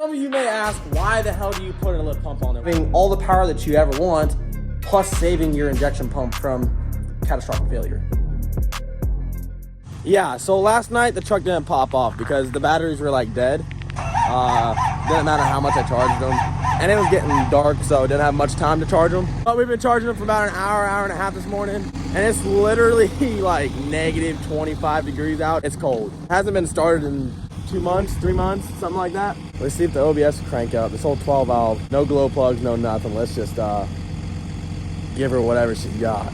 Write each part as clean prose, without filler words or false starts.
Some of you may ask, why the hell do you put a lip pump on there? Having all the power that you ever want, plus saving your injection pump from catastrophic failure. Yeah, so last night the truck didn't pop off because the batteries were like dead. Didn't matter how much I charged them. And it was getting dark, so I didn't have much time to charge them. But we've been charging them for about an hour, hour and a half this morning. And it's literally like negative 25 degrees out. It's cold. Hasn't been started in 2 months, 3 months, something like that. Let's see if the OBS will crank up. This whole 12 valve, no glow plugs, no nothing. Let's just give her whatever she got.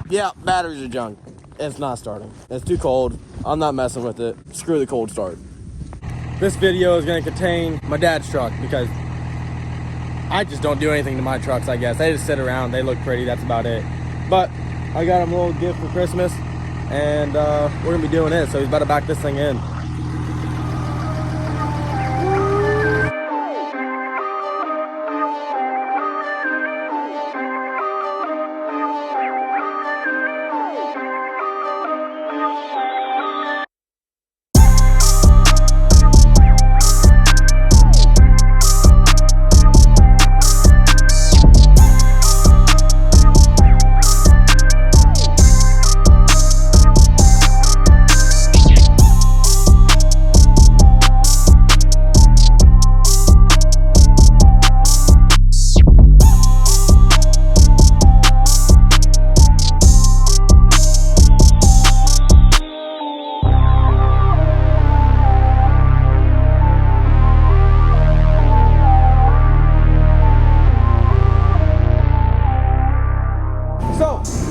Yeah, batteries are junk. It's not starting. It's too cold. I'm not messing with it. Screw the cold start. This video is gonna contain my dad's truck because I just don't do anything to my trucks, I guess. They just sit around, they look pretty, that's about it. But I got him a little gift for Christmas and we're gonna be doing it, so he's about to back this thing in.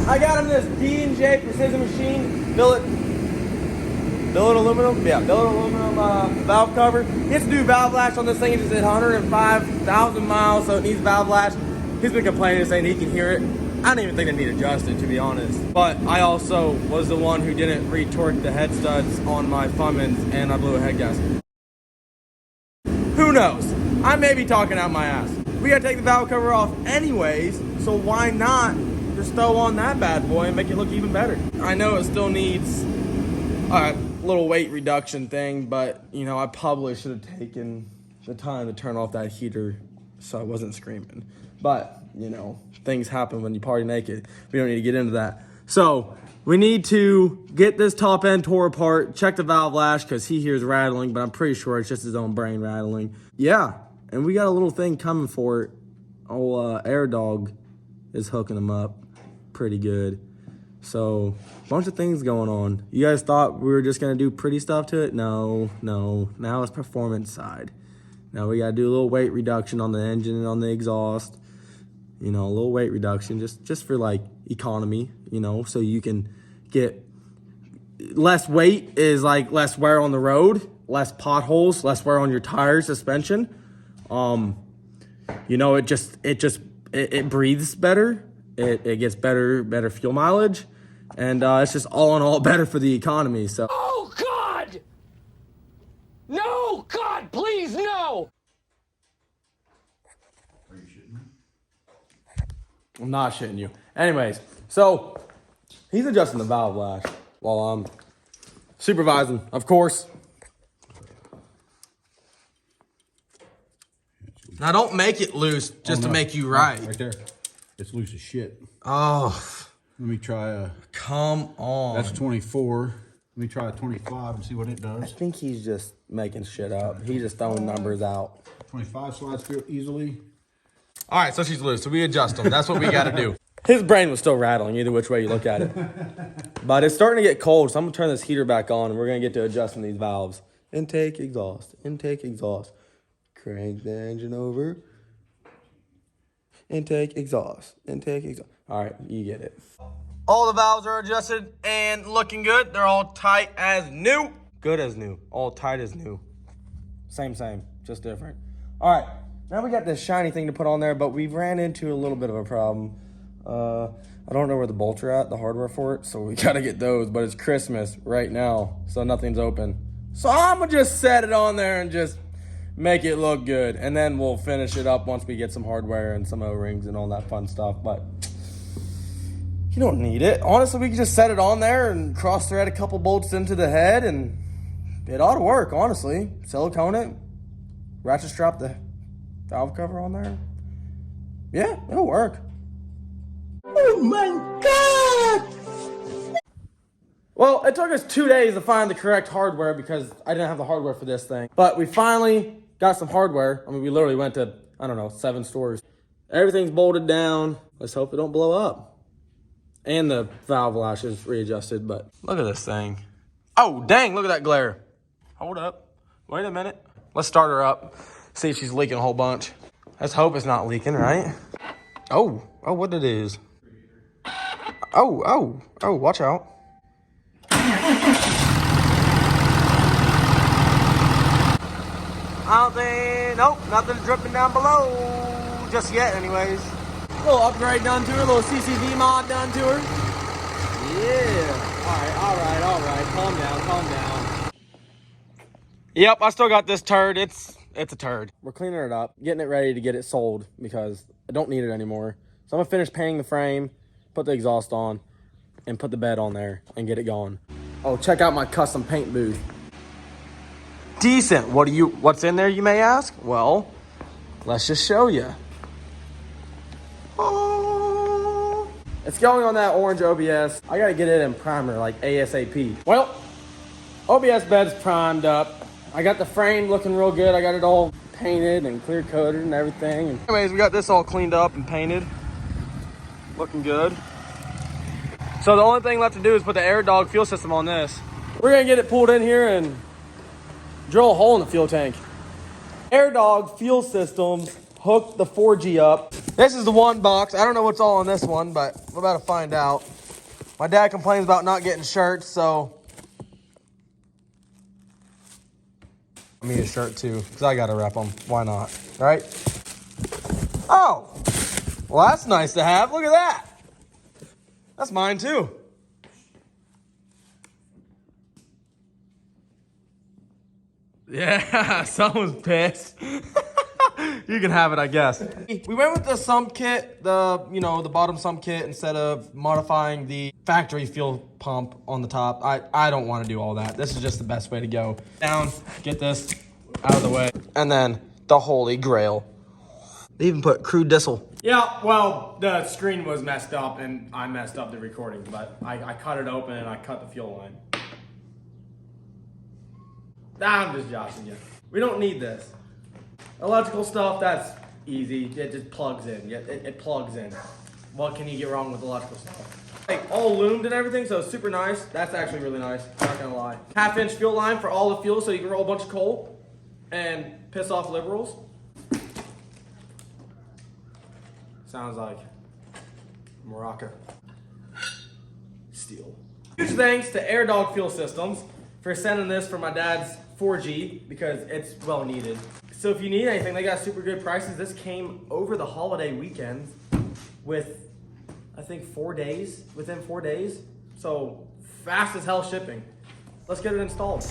I got him this D&J precision machine, billet aluminum, yeah, billet aluminum valve cover. He has to do valve lash on this thing. It just did 105,000 miles, so it needs valve lash. He's been complaining, saying he can hear it. I don't even think it need adjusted, to be honest. But I also was the one who didn't re-torque the head studs on my Fummins, and I blew a head gasket. Who knows? I may be talking out my ass. We gotta take the valve cover off anyways, so why not just throw on that bad boy and make it look even better? I know it still needs a little weight reduction thing, but you know, I probably should have taken the time to turn off that heater so I wasn't screaming. But you know, things happen when you party naked. We don't need to get into that. So we need to get this top end tore apart, check the valve lash because he hears rattling, but I'm pretty sure it's just his own brain rattling. Yeah, and we got a little thing coming for it. Old AirDog is hooking him up pretty good. So a bunch of things going on. You guys thought we were just gonna do pretty stuff to it? No. Now it's performance side. Now we gotta do a little weight reduction on the engine and on the exhaust. You know, a little weight reduction just for like economy, you know, so you can get less weight is like less wear on the road, less potholes, less wear on your tires, suspension. You know, it breathes better. It gets better fuel mileage, and it's just all in all better for the economy. So. Oh God! No, God, please, no! Are you shitting me? I'm not shitting you. Anyways, so he's adjusting the valve lash while I'm supervising, of course. Now don't make it loose just to make you right. Right there. It's loose as shit. Oh. Let me try Come on. that's 24. Let me try a 25 and see what it I does. think he's just making shit up. He's just throwing numbers out. 25 slides through easily. All right, so she's loose. So we adjust them. That's what we got to do. His brain was still rattling either which way you look at it. But it's starting to get cold, so I'm going to turn this heater back on, and we're going to get to adjusting these valves. Intake, exhaust. Intake, exhaust. Crank the engine over. Intake, exhaust. Intake, exhaust. All right, you get it. All the valves are adjusted and looking good. They're all tight as new. Good as new. All tight as new. Same, just different. All right, now we got this shiny thing to put on there, but we ran into a little bit of a problem. I don't know where the bolts are at, the hardware for it, so we gotta get those, but it's Christmas right now, so nothing's open. So I'm gonna just set it on there and just make it look good, and then we'll finish it up once we get some hardware and some O-rings and all that fun stuff. But you don't need it. Honestly, we can just set it on there and cross thread a couple bolts into the head and it ought to work, honestly. Silicone it, ratchet strap the valve cover on there. Yeah, it'll work. Oh my God! Well, it took us 2 days to find the correct hardware because I didn't have the hardware for this thing. But we finally got some hardware. I mean, we literally went to, I don't know, 7 stores. Everything's bolted down. Let's hope it don't blow up. And the valve lash is readjusted, but look at this thing. Oh, dang, look at that glare. Hold up. Wait a minute. Let's start her up. See if she's leaking a whole bunch. Let's hope it's not leaking, right? Oh, what it is. Oh, watch out. I don't think, nope, nothing's dripping down below. Just yet, anyways. A little upgrade done to her, a little CCV mod done to her. Yeah. All right. Calm down. Yep, I still got this turd. It's a turd. We're cleaning it up, getting it ready to get it sold because I don't need it anymore. So I'm gonna finish painting the frame, put the exhaust on, and put the bed on there and get it going. Oh, check out my custom paint booth. Decent. What's in there, you may ask? Well, let's just show you. Oh. It's going on that orange OBS. I gotta get it in primer like ASAP. Well, OBS bed's primed up. I got the frame looking real good. I got it all painted and clear coated and everything. And anyways, we got this all cleaned up and painted. Looking good. So the only thing left to do is put the AirDog fuel system on this. We're gonna get it pulled in here and drill a hole in the fuel tank. AirDog fuel systems hook the 4G up. This is the one box. I don't know what's all on this one, but we're about to find out. My dad complains about not getting shirts, so I need a shirt too, because I gotta rep them. Why not, right? Oh, well that's nice to have. Look at that. That's mine too. Yeah, someone's pissed. You can have it, I guess. We went with the sump kit, the bottom sump kit, instead of modifying the factory fuel pump on the top. I don't want to do all that. This is just the best way to go. Down, get this out of the way. And then the holy grail. They even put crude diesel. Yeah, well, the screen was messed up and I messed up the recording, but I cut it open and I cut the fuel line. I'm just joshing you. We don't need this. Electrical stuff, that's easy. It just plugs in. It plugs in. What can you get wrong with electrical stuff? Like all loomed and everything, so it's super nice. That's actually really nice, not gonna lie. 1/2-inch fuel line for all the fuel so you can roll a bunch of coal and piss off liberals. Sounds like Morocco. Steel. Huge thanks to AirDog Fuel Systems for sending this for my dad's 4G because it's well needed. So if you need anything, they got super good prices. This came over the holiday weekend with, I think, 4 days, within 4 days. So fast as hell shipping. Let's get it installed.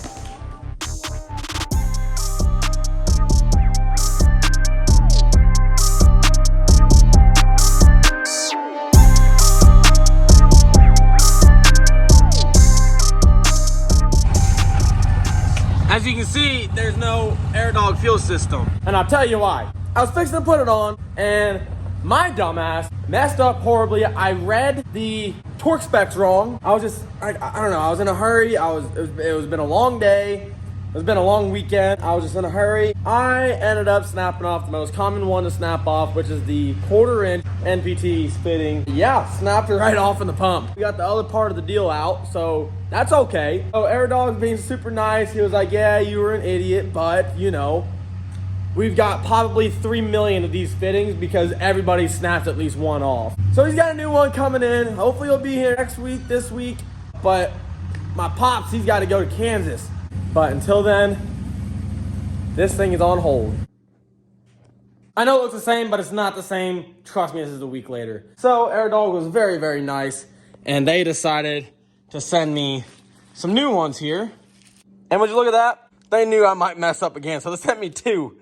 As you can see, there's no AirDog fuel system. And I'll tell you why. I was fixing to put it on and my dumbass messed up horribly. I read the torque specs wrong. I was just, I don't know, I was in a hurry. It was been a long day. It's been a long weekend. I was just in a hurry. I ended up snapping off the most common one to snap off, which is the 1/4-inch NPT fitting. Yeah, snapped it right off in the pump. We got the other part of the deal out, so that's okay. So AirDog's being super nice. He was like, yeah, you were an idiot, but you know, we've got probably 3 million of these fittings because everybody snapped at least one off. So he's got a new one coming in. Hopefully he'll be here next week, this week. But my pops, he's got to go to Kansas. But until then, this thing is on hold. I know it looks the same, but it's not the same. Trust me, this is a week later. So AirDog was very, very nice. And they decided to send me some new ones here. And would you look at that? They knew I might mess up again, so they sent me 2.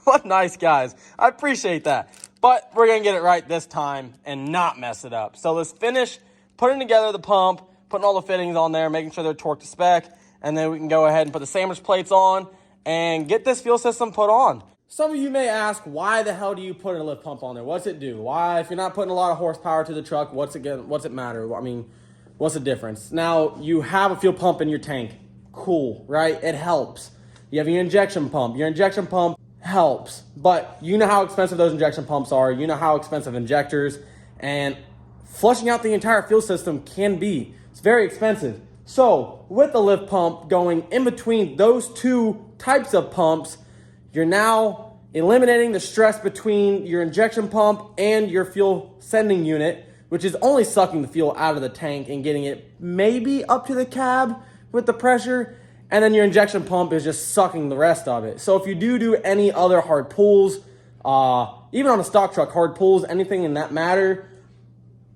What nice guys. I appreciate that. But we're going to get it right this time and not mess it up. So let's finish putting together the pump, putting all the fittings on there, making sure they're torqued to spec. and then we can go ahead and put the sandwich plates on and get this fuel system put on. Some of you may ask, why the hell do you put a lift pump on there? What's it do? Why, if you're not putting a lot of horsepower to the truck, what's it matter? I mean, what's the difference? Now, you have a fuel pump in your tank. Cool, right? It helps. You have your injection pump. Your injection pump helps, but you know how expensive those injection pumps are. You know how expensive injectors and flushing out the entire fuel system can be. It's very expensive. So with the lift pump going in between those two types of pumps, you're now eliminating the stress between your injection pump and your fuel sending unit, which is only sucking the fuel out of the tank and getting it maybe up to the cab with the pressure. And then your injection pump is just sucking the rest of it. So if you do any other hard pulls, even on a stock truck, hard pulls, anything in that matter,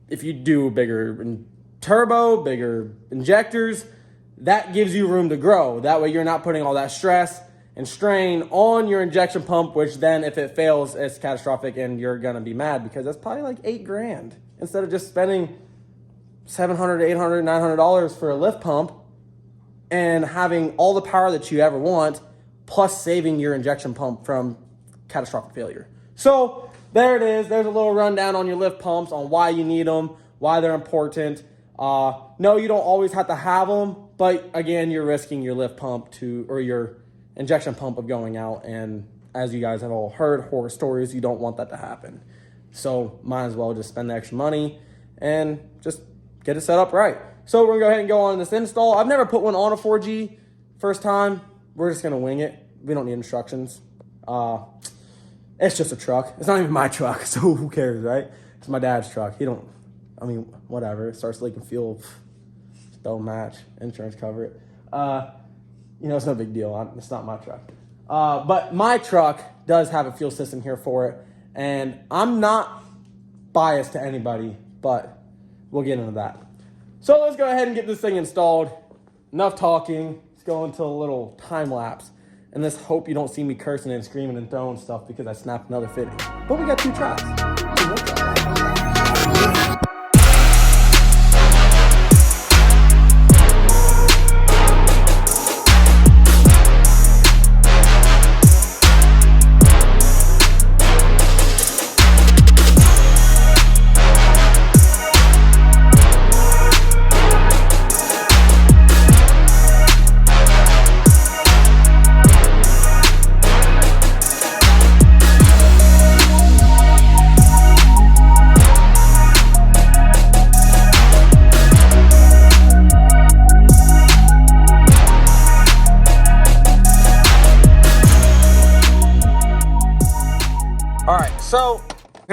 if you do bigger turbo, bigger injectors, that gives you room to grow. That way you're not putting all that stress and strain on your injection pump, which then if it fails, it's catastrophic and you're gonna be mad because that's probably like $8,000 instead of just spending $700, $800, $900 for a lift pump and having all the power that you ever want, plus saving your injection pump from catastrophic failure. So there it is. There's a little rundown on your lift pumps, on why you need them, why they're important. No, you don't always have to have them, but again, you're risking your lift pump or your injection pump of going out. And as you guys have all heard horror stories, you don't want that to happen. So might as well just spend the extra money and just get it set up right. So we're gonna go ahead and go on this install. I've never put one on a 4G first time. We're just gonna wing it. We don't need instructions. It's just a truck. It's not even my truck, so who cares, right? It's my dad's truck. Whatever. It starts leaking fuel, don't match. Insurance cover it. It's no big deal. It's not my truck. But my truck does have a fuel system here for it, and I'm not biased to anybody, but we'll get into that. So let's go ahead and get this thing installed. Enough talking. Let's go into a little time lapse. And let's hope you don't see me cursing and screaming and throwing stuff because I snapped another fitting. But we got 2 tries.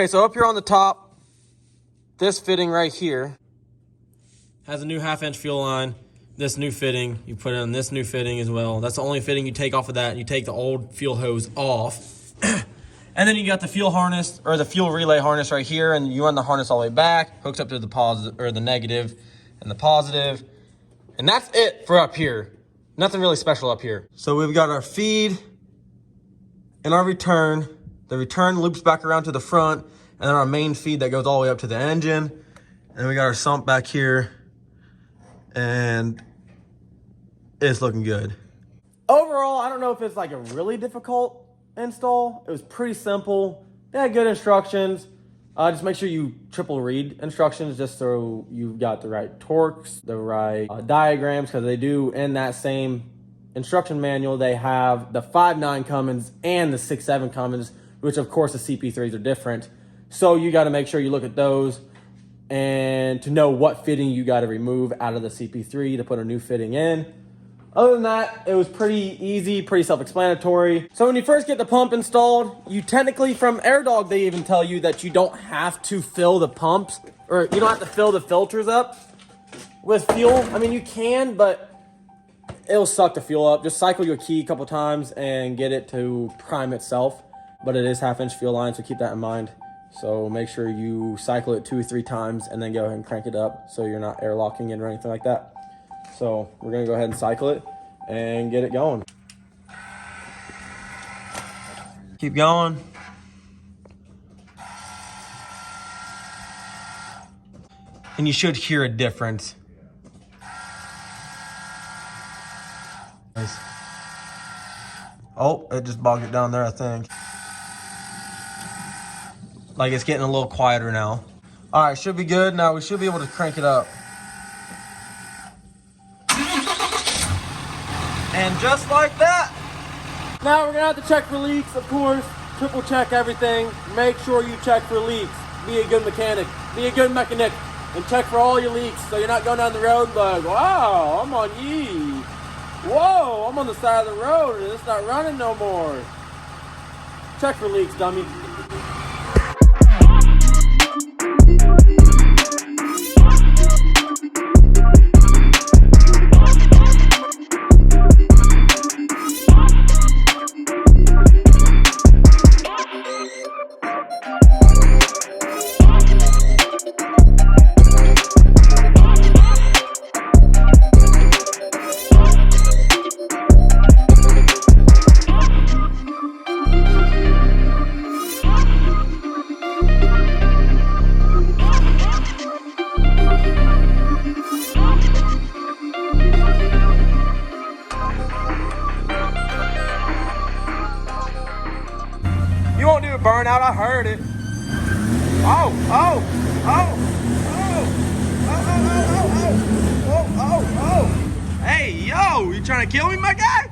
So up here on the top, this fitting right here has a new 1/2-inch fuel line. This new fitting, you put in this new fitting as well. That's the only fitting you take off of that, and you take the old fuel hose off. And then you got the fuel harness, or the fuel relay harness right here, and you run the harness all the way back, hooks up to the positive, or the negative and the positive. And that's it for up here. Nothing really special up here. So we've got our feed and our return. The return loops back around to the front, and then our main feed that goes all the way up to the engine. And we got our sump back here, and it's looking good. Overall, I don't know if it's like a really difficult install. It was pretty simple. They had good instructions. Just make sure you triple read instructions just so you've got the right torques, the right diagrams, because they do in that same instruction manual, they have the 5.9 Cummins and the 6.7 Cummins, which of course the CP3s are different. So you got to make sure you look at those and to know what fitting you got to remove out of the CP3 to put a new fitting in. Other than that, it was pretty easy, pretty self-explanatory. So when you first get the pump installed, you technically, from AirDog, they even tell you that you don't have to fill the pumps, or you don't have to fill the filters up with fuel. I mean, you can, but it'll suck the fuel up. Just cycle your key a couple times and get it to prime itself. But it is 1/2-inch fuel line, so keep that in mind. So make sure you cycle it 2 or 3 times and then go ahead and crank it up so you're not airlocking it or anything like that. So we're gonna go ahead and cycle it and get it going. Keep going. And you should hear a difference. Nice. Oh, it just bogged it down there, I think. Like it's getting a little quieter now. All right, should be good. Now we should be able to crank it up. And just like that. Now we're gonna have to check for leaks, of course. Triple check everything. Make sure you check for leaks. Be a good mechanic. Be a good mechanic. And check for all your leaks so you're not going down the road like, wow, I'm on ye. Whoa, I'm on the side of the road and it's not running no more. Check for leaks, dummy. You won't do a burnout, I heard it. Oh, oh, oh, oh, oh, oh, oh, oh, oh, oh, oh. Hey, yo, you trying to kill me, my guy?